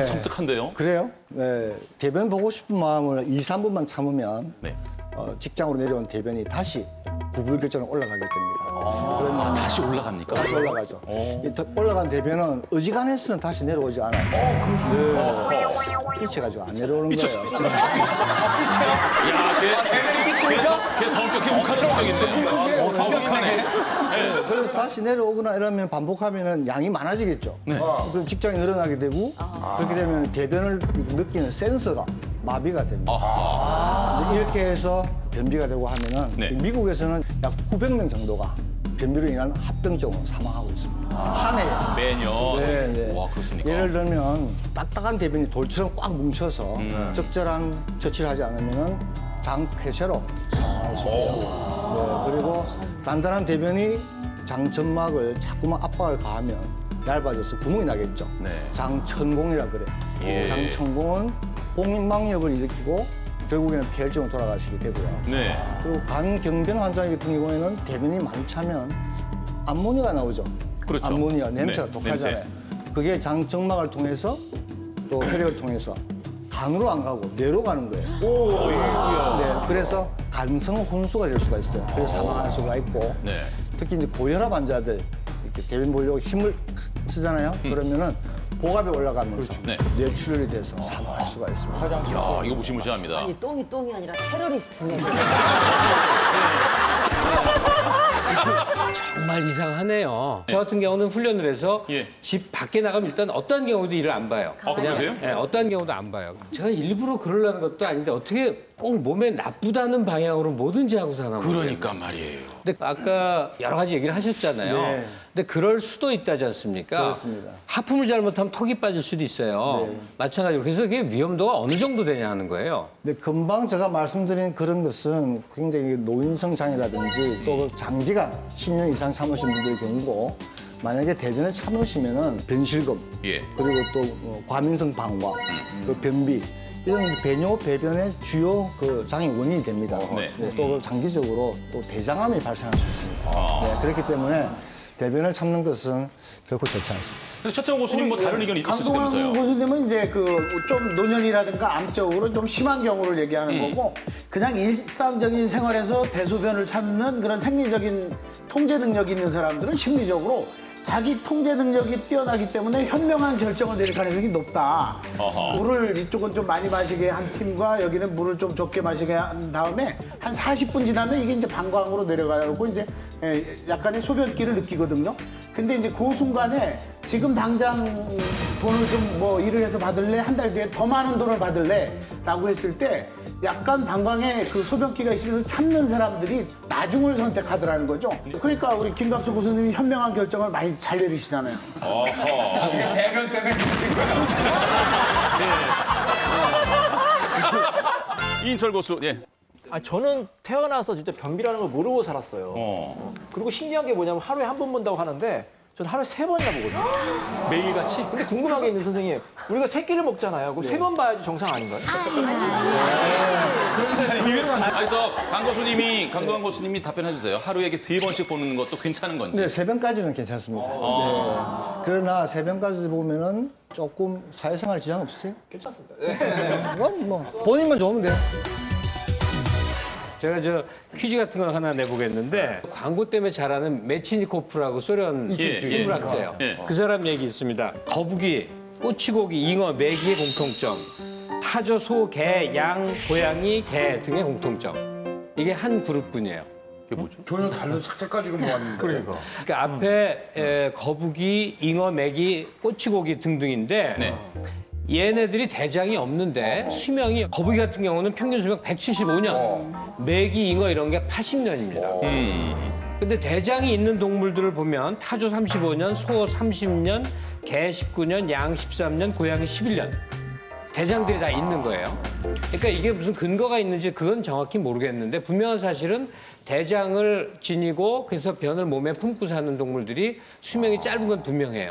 섬뜩한데요? 그래요? 네. 대변 보고 싶은 마음을 2, 3분만 참으면 네. 직장으로 내려온 대변이 다시 구불결정으로 올라가게 됩니다. 그러면 다시 올라갑니까? 다시 올라가죠. 이 올라간 대변은 어지간해서는 다시 내려오지 않아요. 네. 삐쳐가지고 안 내려오는 거예요. 야, 걔 성격, 걔 욱하는 성격이네. 성격하네. 네, 그래서 다시 내려오거나 이러면 반복하면 양이 많아지겠죠. 네. 그럼 직장이 늘어나게 되고 그렇게 되면 대변을 느끼는 센서가 마비가 됩니다. 이제 이렇게 해서 변비가 되고 하면은 네. 미국에서는 약 900명 정도가 변비로 인한 합병증으로 사망하고 있습니다. 한 해에. 매년. 네, 네. 와, 그렇습니까? 예를 들면 딱딱한 대변이 돌처럼 꽉 뭉쳐서 적절한 처치를 하지 않으면은 장 폐쇄로 사망할 수 있고요. 네, 그리고 단단한 대변이 장 점막을 자꾸만 압박을 가하면 얇아져서 구멍이 나겠죠. 네. 장천공이라 그래. 예. 장천공은 복막염을 일으키고 결국에는 폐혈증으로 돌아가시게 되고요. 네. 그리고 간경변 환자 같은 경우에는 대변이 많이 차면 암모니아가 나오죠. 그렇죠. 암모니아, 냄새가 네, 독하잖아요. 그게 장점막을 통해서 또 혈액을 통해서 간으로 안 가고 뇌로 가는 거예요. 네, 그래서 간성 혼수가 될 수가 있어요. 그래서 사망할 수가 있고 네. 특히 이제 고혈압 환자들 이렇게 대변 보려고 힘을 쓰잖아요. 그러면은 복압이 올라가면서 네. 뇌출혈이 돼서 사망할 수가 있습니다. 야, 이거 무시무시합니다. 아니 똥이 아니라 테러리스트네. 정말 이상하네요. 저 같은 경우는 훈련을 해서 예. 집 밖에 나가면 일단 어떠한 경우도 일을 안 봐요. 그러세요? 네, 어떠한 경우도 안 봐요. 제가 일부러 그러려는 것도 아닌데 어떻게 꼭 몸에 나쁘다는 방향으로 뭐든지 하고 사나 모르겠어요. 그러니까 말이에요. 근데 아까 여러 가지 얘기를 하셨잖아요. 네. 근데 그럴 수도 있다지 않습니까? 그렇습니다. 하품을 잘못하면 턱이 빠질 수도 있어요. 네. 마찬가지로. 그래서 그게 위험도가 어느 정도 되냐 하는 거예요. 근데 금방 제가 말씀드린 그런 것은 굉장히 노인성 장애라든지 또 장기간 10년 이상 참으신 분들의 경우고 만약에 대변을 참으시면은 변실금 예. 그리고 또 과민성 방광, 그 변비 이런 배뇨 배변의 주요 그 장애 원인이 됩니다. 네. 또 장기적으로 또 대장암이 발생할 수 있습니다. 네, 그렇기 때문에 대변을 참는 것은 결코 좋지 않습니다. 근데 최창호 교수님 뭐 다른 의견이 강동원 있으시다면서요? 교수님은 이제 그 좀 노년이라든가 암적으로 좀 심한 경우를 얘기하는 거고 그냥 일상적인 생활에서 대소변을 참는 그런 생리적인 통제 능력이 있는 사람들은 심리적으로 자기 통제 능력이 뛰어나기 때문에 현명한 결정을 내릴 가능성이 높다. 물을 이쪽은 좀 많이 마시게 한 팀과 여기는 물을 좀 적게 마시게 한 다음에 한 40분 지나면 이게 이제 방광으로 내려가고 이제 약간의 소변기를 느끼거든요. 근데 이제 그 순간에 지금 당장 돈을 좀 뭐 일을 해서 받을래? 한 달 뒤에 더 많은 돈을 받을래? 라고 했을 때 약간 방광에 그 소변기가 있으면서 참는 사람들이 나중을 선택하더라는 거죠. 그러니까 우리 김갑수 교수님이 현명한 결정을 많이 잘 내리시잖아요. 대변 때문에 그러신 거예요. 이인철 교수, 예. 아, 저는 태어나서 진짜 변비라는 걸 모르고 살았어요. 그리고 신기한 게 뭐냐면 하루에 한 번 본다고 하는데 전 하루에 3번이나 보거든요. 매일같이? 근데 궁금한 게 있는데 선생님, 우리가 3끼를 먹잖아요. 그럼 3번 봐야지 정상 아닌가요? 그래서 강동원 교수님이 답변해 주세요. 하루에 3번씩 보는 것도 괜찮은 건지. 네, 세변까지는 괜찮습니다. 네. 그러나 세변까지 보면은 조금 사회생활 지장 없으세요? 괜찮습니다. 그건 뭐 본인만 좋으면 돼요. 제가 저 퀴즈 같은 거 하나 내보겠는데 광고 때문에 잘하는 메치니코프라고 소련 생물학자예요. 예. 그 사람 얘기 있습니다. 거북이, 꼬치고기, 잉어, 메기의 공통점, 타조, 소, 개, 양, 고양이, 개 등의 공통점. 이게 한 그룹뿐이에요. 그게 뭐죠? 전혀 다른 색깔까지로 모았는데. 그러니까. 그러니까 앞에 거북이, 잉어, 메기, 꼬치고기 등등인데 네. 얘네들이 대장이 없는데 수명이 거북이 같은 경우는 평균 수명 175년, 메기, 잉어 이런 게 80년입니다. 근데 대장이 있는 동물들을 보면 타조 35년, 소 30년, 개 19년, 양 13년, 고양이 11년. 대장들이 다 있는 거예요. 그러니까 이게 무슨 근거가 있는지 그건 정확히 모르겠는데 분명한 사실은 대장을 지니고 그래서 변을 몸에 품고 사는 동물들이 수명이 짧은 건 분명해요.